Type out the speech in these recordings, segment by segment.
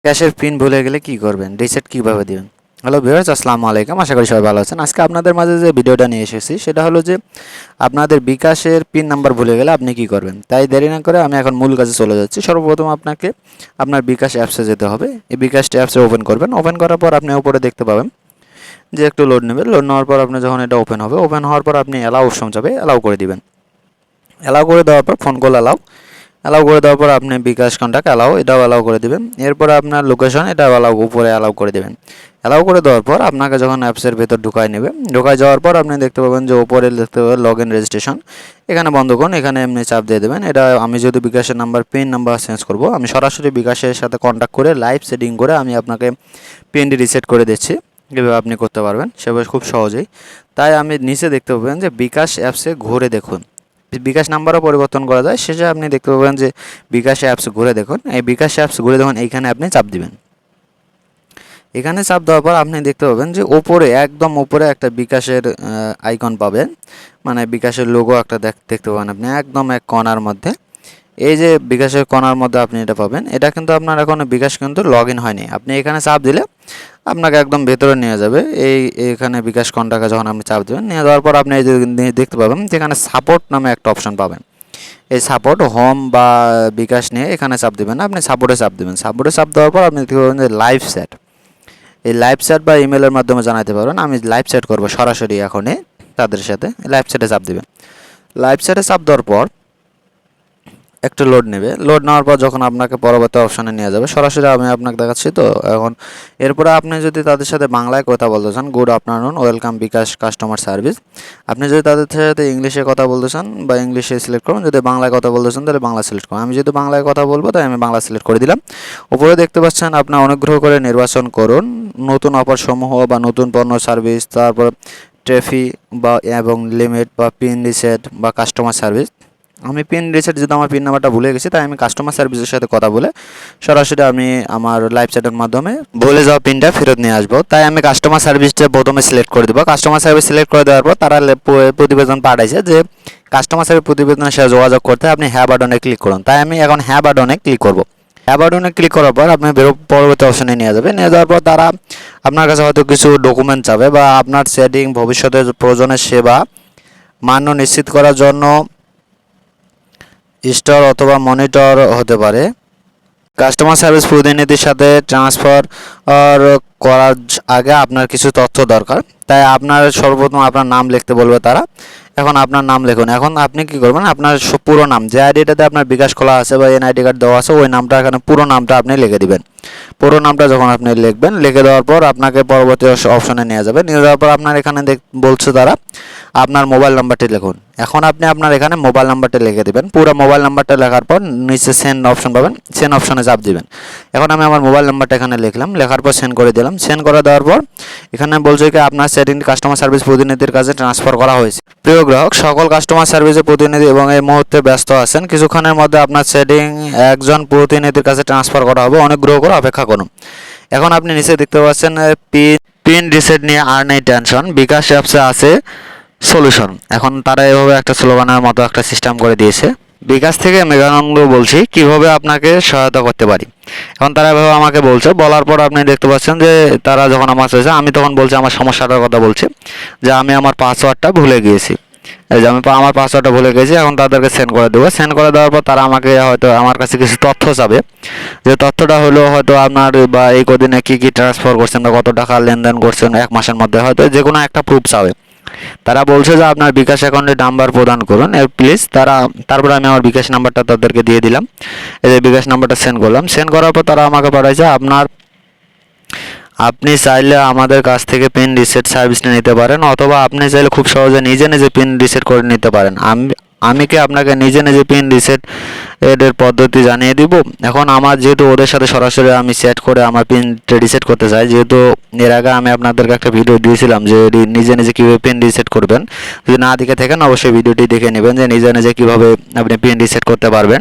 ক্যাশের পিন ভুলে গেলে কি করবেন? রিসেট কিভাবে দিবেন? হ্যালো ভিউয়ার্স, আসসালামু আলাইকুম। আশা করি সবাই ভালো আছেন। আজকে আপনাদের মাঝে যে ভিডিওটা নিয়ে এসেছি সেটা হলো যে আপনাদের বিকাশের পিন নাম্বার ভুলে গেলে আপনি কি করবেন? তাই দেরি না করে আমি এখন মূল কাজে চলে যাচ্ছি। সর্বপ্রথম আপনাকে আপনার বিকাশ অ্যাপসে যেতে হবে। এই বিকাশ অ্যাপসে ওপেন করবেন। ওপেন করার পর আপনি উপরে দেখতে পাবেন যে একটু লোড নেবে। লোড নেওয়ার পর আপনি যখন এটা ওপেন হবে, ওপেন হওয়ার পর আপনি অ্যালাউ অপশন যাবে, অ্যালাউ করে দিবেন। অ্যালাউ করে দেওয়ার পর ফোন কল অ্যালাউ অ্যালাউ করে দেওয়ার পর আপনি বিকাশ কন্ট্যাক্ট অ্যালাউ এটাও অ্যালাউ করে দেবেন। এরপরে আপনার লোকেশন এটাও অ্যালাউ উপরে অ্যালাউ করে দেবেন। অ্যালাউ করে দেওয়ার পর আপনাকে যখন অ্যাপসের ভেতর ঢুকায় নেবে, ঢুকায় যাওয়ার পর আপনি দেখতে পাবেন যে উপরে দেখতে পাবেন লগ ইন রেজিস্ট্রেশন, এখানে বন্ধ করুন। এখানে এমনি চাপ দিয়ে দেবেন। এটা আমি যদি বিকাশের নাম্বার পিন নাম্বার চেঞ্জ করব, আমি সরাসরি বিকাশের সাথে কন্ট্যাক্ট করে লাইভ সেটিং করে আমি আপনাকে পিনটি রিসেট করে দিচ্ছি। কীভাবে আপনি করতে পারবেন সেভাবে খুব সহজেই। তাই আমি নিচে দেখতে পাবেন যে বিকাশ অ্যাপসে ঘুরে দেখুন, বিকাশ নাম্বারও পরিবর্তন করা যায়। শেষে আপনি দেখতে পাবেন যে বিকাশ অ্যাপস ঘুরে দেখুন, এই বিকাশ অ্যাপস ঘুরে দেখুন, এইখানে আপনি চাপ দিবেন। এখানে চাপ দেওয়ার পর আপনি দেখতে পাবেন যে ওপরে একদম ওপরে একটা বিকাশের আইকন পাবেন, মানে বিকাশের লোগো একটা দেখতে পাবেন আপনি একদম এক কর্নার মধ্যে। এই যে বিকাশের কর্নার মধ্যে আপনি এটা পাবেন, এটা কিন্তু আপনার এখনো বিকাশ কিন্তু লগ ইন হয়নি। আপনি এখানে চাপ দিলে আপনাকে একদম ভেতরে নিয়ে যাবে। এখানে বিকাশ কন্ট্যাক্টে যখন আপনি চাপ দেবেন, নিয়ে যাওয়ার পর আপনি এই যে দেখতে পাবেন যেখানে সাপোর্ট নামে একটা অপশন পাবেন। এই সাপোর্ট হোম বা বিকাশ নিয়ে এখানে চাপ দেবেন না, আপনি সাপোর্টে চাপ দেবেন। সাপোর্টে চাপ দেওয়ার পর আপনি দেখতে পাবেন যে লাইভ চ্যাট, এই লাইভ চ্যাট বা ইমেলের মাধ্যমে জানাতে পারবেন। আমি লাইভ চ্যাট করবো সরাসরি এখনই তাদের সাথে। লাইভ চ্যাটে চাপ দেবেন। লাইভ চ্যাটে চাপ দেওয়ার পর একটু লোড নেবে। লোড নেওয়ার পর যখন আপনাকে পরবর্তী অপশনে নিয়ে যাবে, সরাসরি আমি আপনাকে দেখাচ্ছি তো এখন। এরপরে আপনি যদি তাদের সাথে বাংলায় কথা বলতে চান, গুড আফটারনুন, ওয়েলকাম বিকাশ কাস্টমার সার্ভিস। আপনি যদি তাদের সাথে ইংলিশে কথা বলতে চান বা ইংলিশে সিলেক্ট করুন, যদি বাংলায় কথা বলতে চান তাহলে বাংলা সিলেক্ট করুন। আমি যদি বাংলায় কথা বলবো তাই আমি বাংলা সিলেক্ট করে দিলাম। উপরে দেখতে পাচ্ছেন আপনি অনুগ্রহ করে নির্বাচন করুন নতুন অফার সমূহ বা নতুন পণ্য সার্ভিস, তারপর ট্রেফি বা এবং লিমিট বা পিন রিসেট বা কাস্টমার সার্ভিস। আমি পিন রিসেট যেহেতু আমার পিন নাম্বারটা ভুলে গেছি, তাই আমি কাস্টমার সার্ভিসের সাথে কথা বলে সরাসরি আমি আমার লাইভ চ্যাটের মাধ্যমে ভুলে যাওয়া পিনটা ফেরত নিয়ে আসবো। তাই আমি কাস্টমার সার্ভিসটা প্রথমে সিলেক্ট করে দেবো। কাস্টমার সার্ভিস সিলেক্ট করে দেওয়ার পর তারা প্রতিবেদন পাঠাইছে যে কাস্টমার সার্ভিস প্রতিবেদনের সাথে যোগাযোগ করতে আপনি হ্যাঁ বাটনে ক্লিক করুন। তাই আমি এখন হ্যাঁ বাটনে ক্লিক করব। হ্যাঁ বাটনে ক্লিক করার পর আপনি পরবর্তী অপশনে নিয়ে যাবে। নিয়ে যাওয়ার পর তারা আপনার কাছে হয়তো কিছু ডকুমেন্ট চাবে বা আপনার সেটিং ভবিষ্যতের প্রয়োজনের সেবা মান্য নিশ্চিত করার জন্য স্টোর অথবা মনিটর হতে পারে। কাস্টমার সার্ভিস প্রতিনিধির সাথে ট্রান্সফার করার আগে আপনার কিছু তথ্য দরকার। তাই আপনার সর্বপ্রথম আপনার নাম লিখতে বলবে তারা। এখন আপনার নাম লিখুন। এখন আপনি কি করবেন, আপনার পুরো নাম যে আইডিটাতে আপনার বিকাশ খোলা আছে বা এনআইডি কার্ড দেওয়া আছে ওই নামটা এখানে পুরো নামটা আপনি লিখে দিবেন। পুরো নামটা যখন আপনি লিখবেন, লিখে দেওয়ার পর আপনাকে পরবর্তী অপশনে নিয়ে যাবে। নিয়ে যাওয়ার পর আপনার এখানে বলছে তারা আপনার মোবাইল নাম্বারটি লিখুন। এখন আপনি আপনার এখানে মোবাইল নাম্বারটা লিখে দেবেন। পুরো মোবাইল নাম্বারটা লেখার পর নিচে সেন্ড অপশন পাবেন, সেন্ড অপশনে চাপ দিবেন। এখন আমি আমার মোবাইল নাম্বারটা এখানে লিখলাম, লেখার পর সেন্ড করে দিলাম। সেন্ড করে দেওয়ার পর এখানে বলছে কি আপনার সেটিং কাস্টমার সার্ভিস প্রতিনিধির কাছে ট্রান্সফার করা হয়েছে। প্রিয় গ্রাহক, সকল কাস্টমার সার্ভিসের প্রতিনিধি এবং এই মুহূর্তে ব্যস্ত আছেন। কিছুক্ষণের মধ্যে আপনার সেটিং একজন প্রতিনিধির কাছে ট্রান্সফার করা হবে। অনুগ্রহ করে অপেক্ষা করুন। এখন আপনি নিচে দেখতে পাচ্ছেন পিন রিসেট নিয়ে আর নেই টেনশন, বিকাশ অ্যাপসে আছে সলিউশন। এখন তারা এভাবে একটা স্লোগানের মতো একটা সিস্টেম করে দিয়েছে। বিকাশ থেকে মেঘানন্দ বলছি, কিভাবে আপনাকে সহায়তা করতে পারি। এখন তারা এভাবে আমাকে বলছে, বলার পর আপনি দেখতে পাচ্ছেন যে তারা যখন আমার চাইছে, আমি তখন বলছি আমার সমস্যাটার কথা বলছি যে আমি আমার পাসওয়ার্ডটা ভুলে গিয়েছি। এই যে আমি আমার পাসওয়ার্ডটা ভুলে গেছি, এখন তাদেরকে সেন্ড করে দেবো। সেন্ড করে দেওয়ার পর তারা আমাকে হয়তো আমার কাছে কিছু তথ্য চাবে। যে তথ্যটা হলো হয়তো আপনার বা এই কদিনে কী কী ট্রান্সফার করছেন বা কত টাকা লেনদেন করছেন এক মাসের মধ্যে, হয়তো যে কোনো একটা প্রুফ চাবে। তারা বলছে যে আপনার বিকাশ অ্যাকাউন্টে নাম্বার প্রদান করুন প্লিজ। তারপরে আমি আমার বিকাশ নাম্বারটা তাদেরকে দিয়ে দিলাম। এই যে বিকাশ নাম্বারটা সেন্ড করলাম। সেন্ড করার পর তারা আমাকে পাঠাইছে আপনি চাইলে আমাদের কাছ থেকে পিন রিসেট সার্ভিসটা নিতে পারেন, অথবা আপনি চাইলে খুব সহজে নিজে নিজে পিন রিসেট করে নিতে পারেন। আমি কি আপনাকে নিজে নিজে পিন রিসেট এর পদ্ধতি জানিয়ে দিব। এখন আমার যেহেতু ওদের সাথে সরাসরি আমি সেট করে আমার পিন রিসেট করতে চাই, যেহেতু এর আগে আমি আপনাদেরকে একটা ভিডিও দিয়েছিলাম যে নিজে নিজে কীভাবে পিন রিসেট করবেন। যদি না দেখে থাকেন অবশ্যই ভিডিওটি দেখে নেবেন যে নিজে নিজে কীভাবে আপনি পিন রিসেট করতে পারবেন।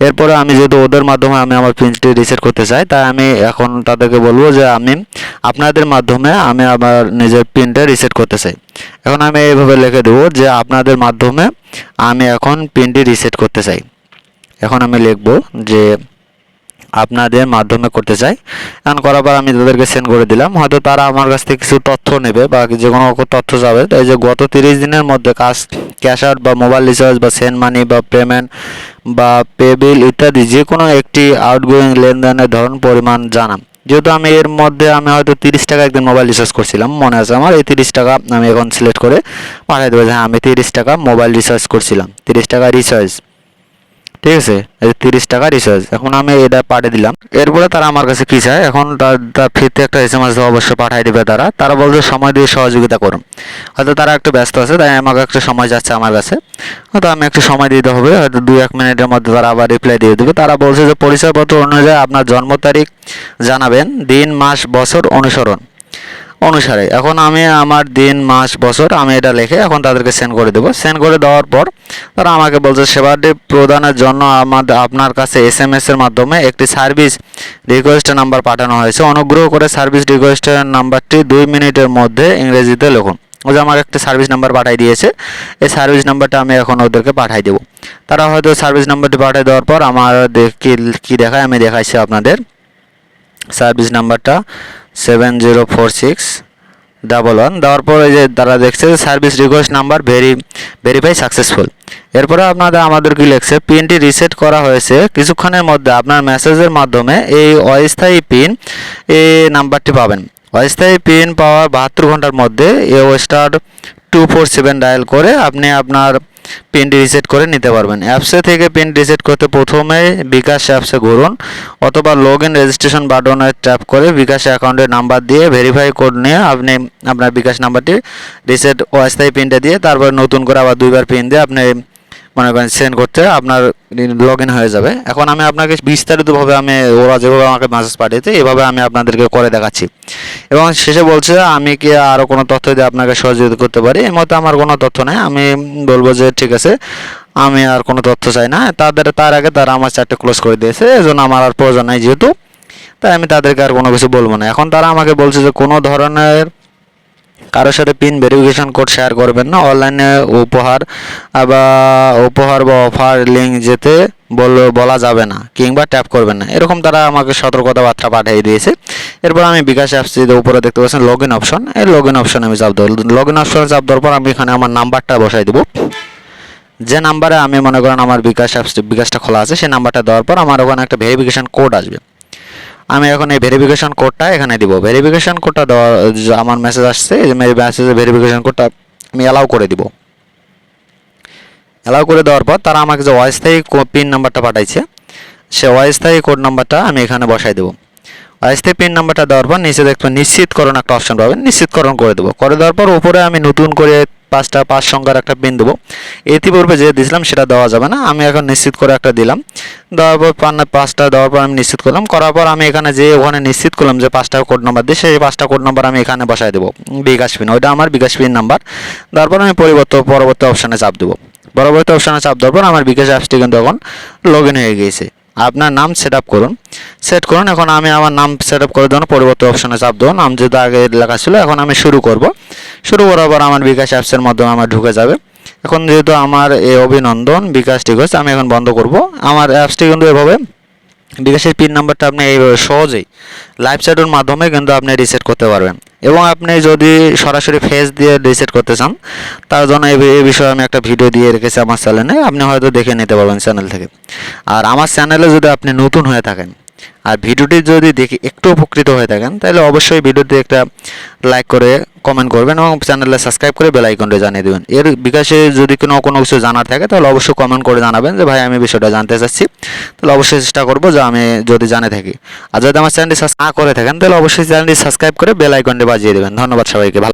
এরপরে আমি যেহেতু ওদের মাধ্যমে আমি আমার পিনটি রিসেট করতে চাই, তাই আমি এখন তাদেরকে বলবো যে আমি আপনাদের মাধ্যমে আমি আমার নিজের পিনটা রিসেট করতে চাই। এখন আমি এইভাবে লিখে দেবো যে আপনাদের মাধ্যমে আমি এখন পিনটি রিসেট করতে চাই। এখন আমি লিখব যে আপনাদের মাধ্যমে করতে চাই। এখন করার পর আমি তাদেরকে সেন্ড করে দিলাম। হয়তো তারা আমার কাছ থেকে কিছু তথ্য নেবে বা যে কোনো তথ্য যাবে। এই যে গত 30 দিনের মধ্যে ক্যাশ আউট বা মোবাইল রিচার্জ বা সেন্ড মানি বা পেমেন্ট বা পে বিল ইত্যাদি যে কোনো একটি আউটগোয়িং লেনদেনের ধরন পরিমাণ জানান। যেহেতু আমি এর মধ্যে আমি হয়তো 30 টাকা একদিন মোবাইল রিচার্জ করছিলাম, মনে আছে আমার। এই 30 টাকা আমি এখন সিলেক্ট করে পাঠিয়ে দেবো যে হ্যাঁ আমি 30 টাকা মোবাইল রিচার্জ করছিলাম, 30 টাকা রিচার্জ। ঠিক আছে, এই যে 30 টাকা রিচার্জ, এখন আমি এটা পাঠিয়ে দিলাম। এরপরে তারা আমার কাছে কি চায়, এখন তার ফিরতে একটা SMS অবশ্যই পাঠিয়ে দেবে। তারা বলছে সময় দিয়ে সহযোগিতা করুন। হয়তো তারা একটু ব্যস্ত আছে, তাই আমাকে একটা সময় যাচ্ছে আমার কাছে। হয়তো আমি একটু সময় দিতে হবে, হয়তো 2-1 মিনিটের মধ্যে তারা আবার রিপ্লাই দিয়ে দেবে। তারা বলছে যে পরিচয়পত্র অনুযায়ী আপনার জন্ম তারিখ জানাবেন, দিন মাস বছর অনুসারে। এখন আমি আমার দিন মাস বছর আমি এটা লিখে এখন তাদেরকে সেন্ড করে দেবো। সেন্ড করে দেওয়ার পর তারা আমাকে বলছে সেবাটি প্রদানের জন্য আপনার কাছে SMS এর মাধ্যমে একটি সার্ভিস রিকোয়েস্ট নাম্বার পাঠানো হয়েছে। অনুগ্রহ করে সার্ভিস রিকোয়েস্টের নাম্বারটি 2 মিনিটের মধ্যে ইংরেজিতে লিখুন। ও যে আমার একটা সার্ভিস নাম্বার পাঠিয়ে দিয়েছে, এই সার্ভিস নাম্বারটা আমি এখন ওদেরকে পাঠিয়ে দেবো। তারা হয়তো সার্ভিস নাম্বারটি পাঠিয়ে দেওয়ার পর আমার কি দেখায় আমি দেখাইছি আপনাদের। সার্ভিস নাম্বারটা 704611 দেওয়ার পর এই যে তারা দেখছে service request number verify successful. এরপরে আমাদের কি লিখছে, পিনটি রিসেট করা হয়েছে, কিছুক্ষণের মধ্যে আপনার মেসেজের মাধ্যমে এই অস্থায়ী পিন এই নাম্বারটি পাবেন। অস্থায়ী পিন পাওয়ার 72 ঘন্টার মধ্যে *247 ডায়াল করে আপনি আপনার পিনটি রিসেট করে নিতে পারবেন। অ্যাপসে থেকে পিন রিসেট করতে প্রথমে বিকাশ অ্যাপসে ঘুরুন অথবা লগ ইন রেজিস্ট্রেশন বাটনে ট্যাপ করে বিকাশ অ্যাকাউন্টের নাম্বার দিয়ে ভেরিফাই কোড নিয়ে আপনি আপনার বিকাশ নাম্বারটি রিসেট অস্থায়ী পিনটা দিয়ে তারপর নতুন করে আবার 2বার পিন দিয়ে আপনি মনে করেন সেন্ড করতে আপনার লগ ইন হয়ে যাবে। এখন আমি আপনাকে বিস্তারিতভাবে ওরা যেভাবে আমাকে মেসেজ পাঠিয়েছে এভাবে আমি আপনাদেরকে করে দেখাচ্ছি। এবং শেষে বলছে আমি কি আরও কোনো তথ্য দিয়ে আপনাকে সহযোগিতা করতে পারি। এর মধ্যে আমার কোনো তথ্য নেই, আমি বলবো যে ঠিক আছে আমি আর কোনো তথ্য চাই না। তার আগে তারা আমার চ্যাটটা ক্লোজ করে দিয়েছে, এজন্য আমার আর প্রয়োজন নাই যেহেতু, তাই আমি তাদেরকে আর কোনো কিছু বলবো না। এখন তারা আমাকে বলছে যে কোনো ধরনের কারোর সাথে পিন ভেরিফিকেশন কোড শেয়ার করবেন না, অনলাইনে উপহার বা অফার লিঙ্ক যেতে বলা যাবে না কিংবা ট্যাপ করবেন না, এরকম তারা আমাকে সতর্কতাবার্তা পাঠিয়ে দিয়েছে। এরপর আমি বিকাশ অ্যাপসটিতে উপরে দেখতে পাচ্ছেন লগ ইন অপশন, এই লগ ইন অপশনে আমি চাপ দেবো। লগ ইন অপশনে চাপ দেওয়ার পর আমি এখানে আমার নাম্বারটা বসাই দেবো। যে নাম্বারে আমি মনে করেন আমার বিকাশটা খোলা আছে সেই নাম্বারটা দেওয়ার পর আমার ওখানে একটা ভেরিফিকেশন কোড আসবে। আমি এখন এই ভেরিফিকেশন কোডটা এখানে দিব। ভেরিফিকেশন কোডটা দেওয়ার আমার মেসেজ আসছে, এই যে মেসেজে ভেরিফিকেশন কোডটা আমি অ্যালাউ করে দিব। অ্যালাউ করে দেওয়ার পর তারা আমাকে যে অস্থায়ী পিন নাম্বারটা পাঠাইছে সে অস্থায়ী কোড নাম্বারটা আমি এখানে বসাই দেবো। অস্থায়ী পিন নাম্বারটা দেওয়ার পর নিচে দেখবেন নিশ্চিতকরণ একটা অপশন পাবেন, নিশ্চিতকরণ করে দেবো। করে দেওয়ার পর উপরে আমি নতুন করে 5 সংখ্যার একটা পিন দেবো। ইতিপূর্বে যে দিয়েছিলাম সেটা দেওয়া যাবে না, আমি এখন নিশ্চিত করে একটা দিলাম। দেওয়ার পর 5টা দেওয়ার পর আমি নিশ্চিত করলাম। করার পর আমি এখানে যে ওখানে নিশ্চিত করলাম যে 5টা কোড নাম্বার দিয়ে সেই 5টা কোড নাম্বার আমি এখানে বসাই দেবো বিকাশ পিন, ওইটা আমার বিকাশ পিন নাম্বার। দেওয়ার পর আমি পরবর্তী অপশানে চাপ দেবো। পরবর্তী অপশানে চাপ দেওয়ার পর আমার বিকাশ অ্যাপসটি কিন্তু এখন লগ ইন হয়ে গিয়েছে। আপনার নাম সেট করুন। এখন আমি আমার নাম সেট করে দেবো, পরবর্তী অপশানে চাপ দেবো। নাম যেহেতু আগে লেখা ছিল এখন আমি শুরু করার পর আমার বিকাশ অ্যাপসের মাধ্যমে আমার ঢুকে যাবে। এখন যেহেতু আমার এই অভিনন্দন বিকাশ টিকস আমি এখন বন্ধ করব। আমার অ্যাপসটি কিন্তু এভাবে বিকাশের পিন নাম্বারটা আপনি এইভাবে সহজেই লাইভ চ্যাটের মাধ্যমে কিন্তু আপনি রিসেট করতে পারবেন। এবং আপনি যদি সরাসরি ফেস দিয়ে রিসেট করতে চান তার জন্য এই বিষয়ে আমি একটা ভিডিও দিয়ে রেখেছি আমার চ্যানেলে, আপনি হয়তো দেখে নিতে পারবেন চ্যানেল থেকে। আর আমার চ্যানেলে যদি আপনি নতুন হয়ে থাকেন আর ভিডিওটি যদি দেখে একটু উপকৃত হয়ে থাকেন তাহলে অবশ্যই ভিডিওতে একটা লাইক করে কমেন্ট করবেন এবং চ্যানেলে সাবস্ক্রাইব করে বেল আইকনটা জানিয়ে দেবেন। এর বিকাশে যদি কোনো কিছু জানার থাকে তাহলে অবশ্যই কমেন্ট করে জানাবেন যে ভাই আমি বিষয়টা জানতে চাচ্ছি, তাহলে অবশ্যই চেষ্টা করবো যে আমি যদি জানে থাকি। আর যদি আমার চ্যানেলটি সাবস্ক্রাইব না করে থাকেন তাহলে অবশ্যই চ্যানেলটি সাবস্ক্রাইব করে বেল আইকনটি বাজিয়ে দেবেন। ধন্যবাদ সবাইকে। ভালো